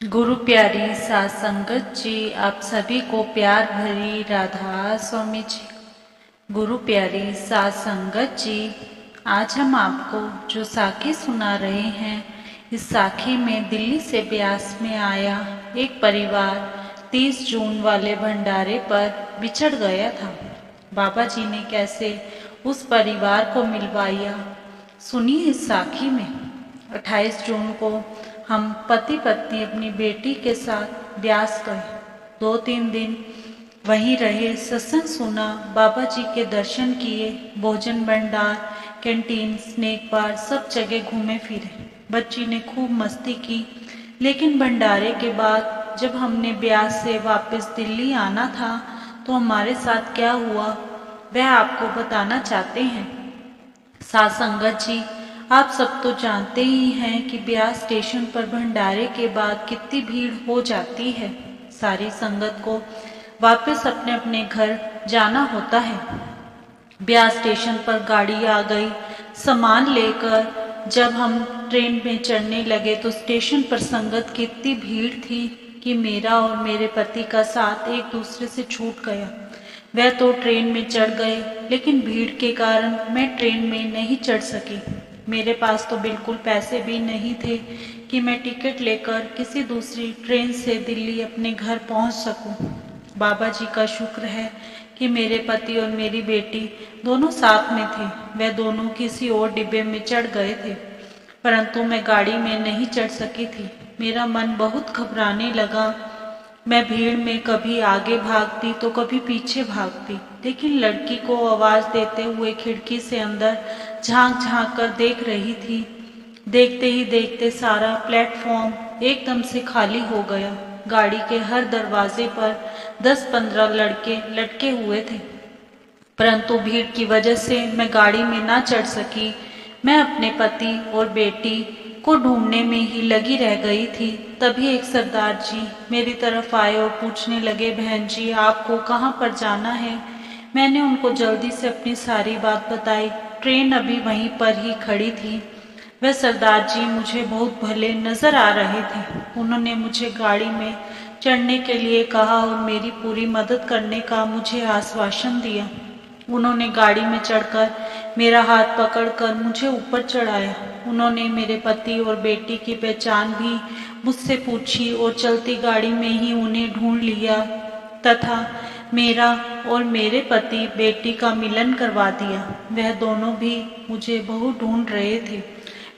गुरु प्यारी सात संगत जी, आप सभी को प्यार भरी राधा स्वामी जी। गुरु प्यारी सात संगत जी, आज हम आपको जो साखी सुना रहे हैं, इस साखी में दिल्ली से ब्यास में आया एक परिवार 30 जून वाले भंडारे पर बिछड़ गया था। बाबा जी ने कैसे उस परिवार को मिलवाया, सुनिए इस साखी में। 28 जून को हम पति पत्नी अपनी बेटी के साथ ब्यास गए। 2-3 दिन वहीं रहे, सत्संग सुना, बाबा जी के दर्शन किए, भोजन भंडार, कैंटीन, स्नैक बार सब जगह घूमे फिरे। बच्ची ने खूब मस्ती की। लेकिन भंडारे के बाद जब हमने ब्यास से वापस दिल्ली आना था तो हमारे साथ क्या हुआ वह आपको बताना चाहते हैं। सात संगत जी, आप सब तो जानते ही हैं कि ब्यास स्टेशन पर भंडारे के बाद कितनी भीड़ हो जाती है। सारी संगत को वापस अपने अपने घर जाना होता है। ब्यास स्टेशन पर गाड़ी आ गई सामान लेकर। जब हम ट्रेन में चढ़ने लगे तो स्टेशन पर संगत की इतनी भीड़ थी कि मेरा और मेरे पति का साथ एक दूसरे से छूट गया। वह तो ट्रेन में चढ़ गए, लेकिन भीड़ के कारण मैं ट्रेन में नहीं चढ़ सकी। मेरे पास तो बिल्कुल पैसे भी नहीं थे कि मैं टिकट लेकर किसी दूसरी ट्रेन से दिल्ली अपने घर पहुंच सकूं। बाबा जी का शुक्र है कि मेरे पति और मेरी बेटी दोनों साथ में थे। वह दोनों किसी और डिब्बे में चढ़ गए थे, परंतु मैं गाड़ी में नहीं चढ़ सकी थी। मेरा मन बहुत घबराने लगा। मैं भीड़ में कभी आगे भागती तो कभी पीछे भागती, लेकिन लड़की को आवाज देते हुए खिड़की से अंदर झांक झांक कर देख रही थी। देखते ही देखते सारा प्लेटफॉर्म एकदम से खाली हो गया। गाड़ी के हर दरवाजे पर 10-15 लड़के लटके हुए थे, परंतु भीड़ की वजह से मैं गाड़ी में ना चढ़ सकी। मैं अपने पति और बेटी को ढूंढने में ही लगी रह गई थी। तभी एक सरदार जी मेरी तरफ आए और पूछने लगे, बहन जी आपको कहाँ पर जाना है। मैंने उनको जल्दी से अपनी सारी बात बताई। ट्रेन अभी वहीं पर ही खड़ी थी। वह सरदार जी मुझे बहुत भले नजर आ रहे थे। उन्होंने मुझे गाड़ी में चढ़ने के लिए कहा और मेरी पूरी मदद करने का मुझे आश्वासन दिया। उन्होंने गाड़ी में चढ़कर मेरा हाथ पकड़कर मुझे ऊपर चढ़ाया। उन्होंने मेरे पति और बेटी की पहचान भी मुझसे पूछी और चलती गाड़ी में ही उन्हें ढूंढ लिया तथा मेरा और मेरे पति बेटी का मिलन करवा दिया। वह दोनों भी मुझे बहुत ढूंढ रहे थे।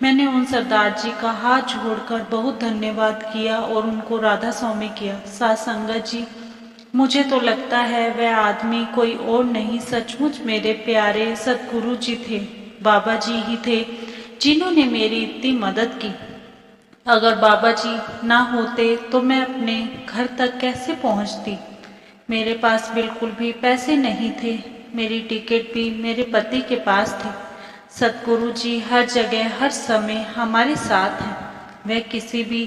मैंने उन सरदार जी का हाथ जोड़कर बहुत धन्यवाद किया और उनको राधा स्वामी किया। सात संगत जी, मुझे तो लगता है वह आदमी कोई और नहीं, सचमुच मेरे प्यारे सतगुरु जी थे। बाबा जी ही थे जिन्होंने मेरी इतनी मदद की। अगर बाबा जी ना होते तो मैं अपने घर तक कैसे पहुंचती। मेरे पास बिल्कुल भी पैसे नहीं थे। मेरी टिकट भी मेरे पति के पास थी। सतगुरु जी हर जगह हर समय हमारे साथ हैं। वह किसी भी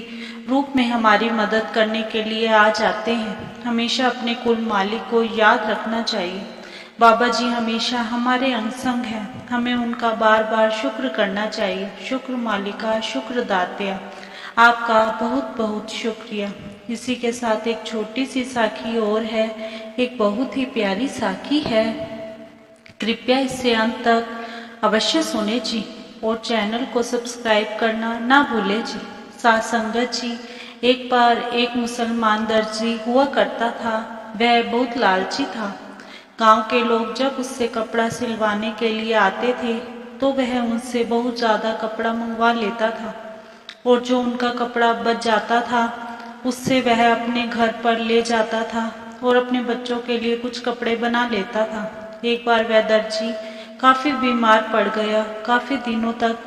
रूप में हमारी मदद करने के लिए आ जाते हैं। हमेशा अपने कुल मालिक को याद रखना चाहिए। बाबा जी हमेशा हमारे अंग संग हैं। हमें उनका बार बार शुक्र करना चाहिए। शुक्र मालिका, शुक्र दात्या, आपका बहुत बहुत शुक्रिया। इसी के साथ एक छोटी सी साखी और है, एक बहुत ही प्यारी साखी है। कृपया इसे अंत तक अवश्य सुने जी और चैनल को सब्सक्राइब करना ना भूले जी। सात संगत जी, एक बार एक मुसलमान दर्जी हुआ करता था। वह बहुत लालची था। गांव के लोग जब उससे कपड़ा सिलवाने के लिए आते थे तो वह उनसे बहुत ज़्यादा कपड़ा मंगवा लेता था और जो उनका कपड़ा बच जाता था उससे वह अपने घर पर ले जाता था और अपने बच्चों के लिए कुछ कपड़े बना लेता था। एक बार वह दर्जी काफ़ी बीमार पड़ गया। काफ़ी दिनों तक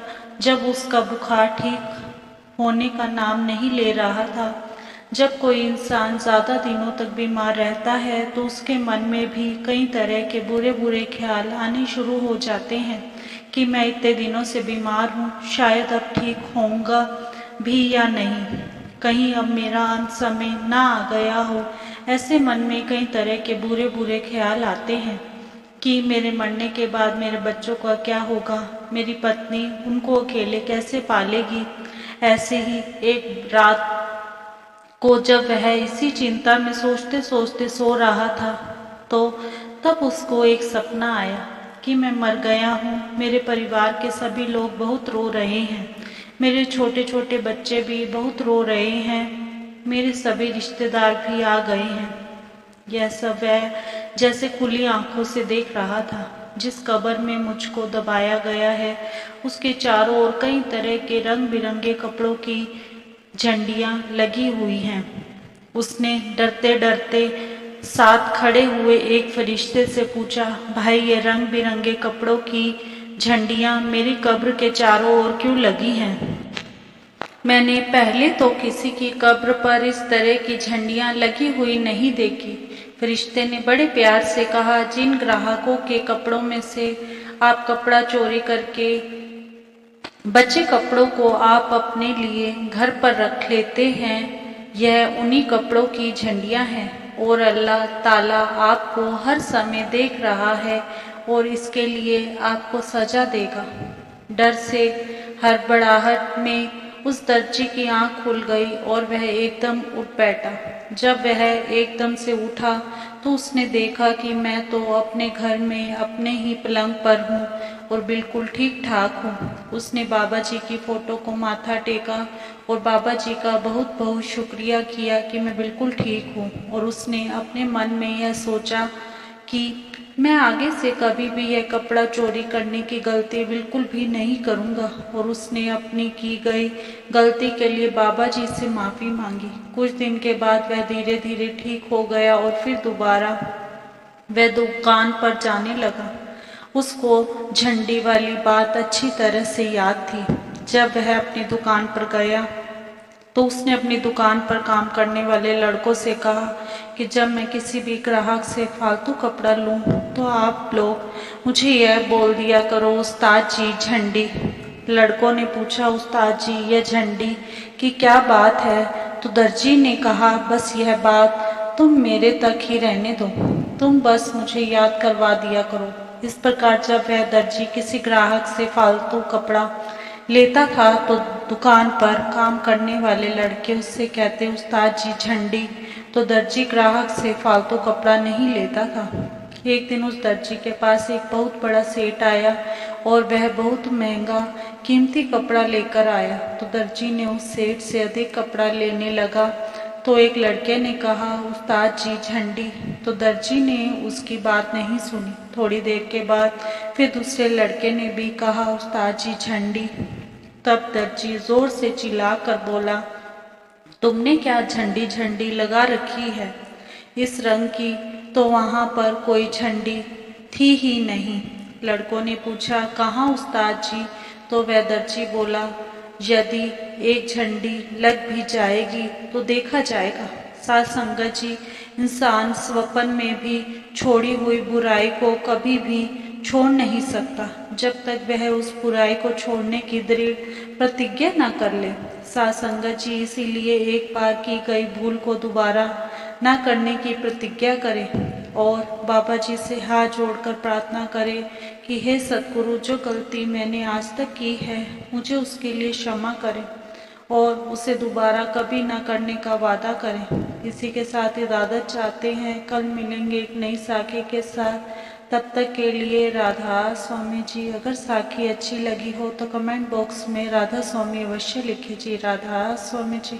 जब उसका बुखार ठीक होने का नाम नहीं ले रहा था। जब कोई इंसान ज़्यादा दिनों तक बीमार रहता है तो उसके मन में भी कई तरह के बुरे बुरे ख्याल आने शुरू हो जाते हैं कि मैं इतने दिनों से बीमार हूँ, शायद अब ठीक होऊंगा भी या नहीं, कहीं अब मेरा अंत समय ना आ गया हो। ऐसे मन में कई तरह के बुरे बुरे ख्याल आते हैं कि मेरे मरने के बाद मेरे बच्चों का क्या होगा, मेरी पत्नी उनको अकेले कैसे पालेगी। ऐसे ही एक रात को जब वह इसी चिंता में सोचते सोचते सो रहा था तो तब उसको एक सपना आया कि मैं मर गया हूँ। मेरे परिवार के सभी लोग बहुत रो रहे हैं, मेरे छोटे छोटे बच्चे भी बहुत रो रहे हैं, मेरे सभी रिश्तेदार भी आ गए हैं। यह सब वह जैसे खुली आंखों से देख रहा था। जिस कब्र में मुझको दबाया गया है उसके चारों ओर कई तरह के रंग बिरंगे कपड़ों की झंडियां लगी हुई हैं। उसने डरते डरते साथ खड़े हुए एक फरिश्ते से पूछा, भाई ये रंग बिरंगे कपड़ों की झंडियां मेरी कब्र के चारों ओर क्यों लगी हैं? मैंने पहले तो किसी की कब्र पर इस तरह की झंडियां लगी हुई नहीं देखी। फरिश्ते ने बड़े प्यार से कहा, जिन ग्राहकों के कपड़ों में से आप कपड़ा चोरी करके बचे कपड़ों को आप अपने लिए घर पर रख लेते हैं, यह उन्हीं कपड़ों की झंडियां हैं और अल्लाह ताला आपको हर समय देख रहा है और इसके लिए आपको सजा देगा। डर से हड़बड़ाहट में उस दर्जी की आंख खुल गई और वह एकदम उठ बैठा। जब वह एकदम से उठा तो उसने देखा कि मैं तो अपने घर में अपने ही पलंग पर हूँ और बिल्कुल ठीक ठाक हूँ। उसने बाबा जी की फोटो को माथा टेका और बाबा जी का बहुत बहुत शुक्रिया किया कि मैं बिल्कुल ठीक हूँ। और उसने अपने मन में यह सोचा कि मैं आगे से कभी भी यह कपड़ा चोरी करने की गलती बिल्कुल भी नहीं करूँगा। और उसने अपनी की गई गलती के लिए बाबा जी से माफ़ी मांगी। कुछ दिन के बाद वह धीरे धीरे ठीक हो गया और फिर दोबारा वह दुकान पर जाने लगा। उसको झंडी वाली बात अच्छी तरह से याद थी। जब वह अपनी दुकान पर गया तो उसने अपनी दुकान पर काम करने वाले लड़कों से कहा कि जब मैं किसी भी ग्राहक से फालतू कपड़ा लूं तो आप लोग मुझे यह बोल दिया करो, उस्ताद जी झंडी। लड़कों ने पूछा, उस्ताद जी यह झंडी की क्या बात है? तो दर्जी ने कहा, बस यह बात तुम मेरे तक ही रहने दो, तुम बस मुझे याद करवा दिया करो। इस प्रकार जब वह दर्जी किसी ग्राहक से फालतू कपड़ा लेता था तो दुकान पर काम करने वाले लड़के उससे कहते, उस्ताद जी झंडी। तो दर्जी ग्राहक से फालतू कपड़ा नहीं लेता था। एक दिन उस दर्जी के पास एक बहुत बड़ा सेठ आया और वह बहुत महंगा कीमती कपड़ा लेकर आया। तो दर्जी ने उस सेठ से अधिक कपड़ा लेने लगा। तो एक लड़के ने कहा, उस्ताद जी झंडी। तो दर्जी ने उसकी बात नहीं सुनी। थोड़ी देर के बाद फिर दूसरे लड़के ने भी कहा, उस्ताद जी झंडी। तब दर्जी जोर से चिल्ला कर बोला, तुमने क्या झंडी झंडी लगा रखी है? इस रंग की तो वहाँ पर कोई झंडी थी ही नहीं। लड़कों ने पूछा, कहाँ उस्ताद जी? तो वह दर्जी बोला, यदि एक झंडी लग भी जाएगी तो देखा जाएगा। साथ संगत जी, इंसान स्वप्न में भी छोड़ी हुई बुराई को कभी भी छोड़ नहीं सकता जब तक वह उस बुराई को छोड़ने की दृढ़ प्रतिज्ञा न कर ले। साथ संगत जी, इसीलिए एक बार की गई भूल को दोबारा न करने की प्रतिज्ञा करें और बाबा जी से हाथ जोड़कर प्रार्थना करें कि हे सद्गुरु, जो गलती मैंने आज तक की है मुझे उसके लिए क्षमा करें और उसे दोबारा कभी ना करने का वादा करें। इसी के साथ इजाज़त चाहते हैं। कल मिलेंगे एक नई साखी के साथ। तब तक के लिए राधा स्वामी जी। अगर साखी अच्छी लगी हो तो कमेंट बॉक्स में राधा स्वामी अवश्य लिखिए जी। राधा स्वामी जी।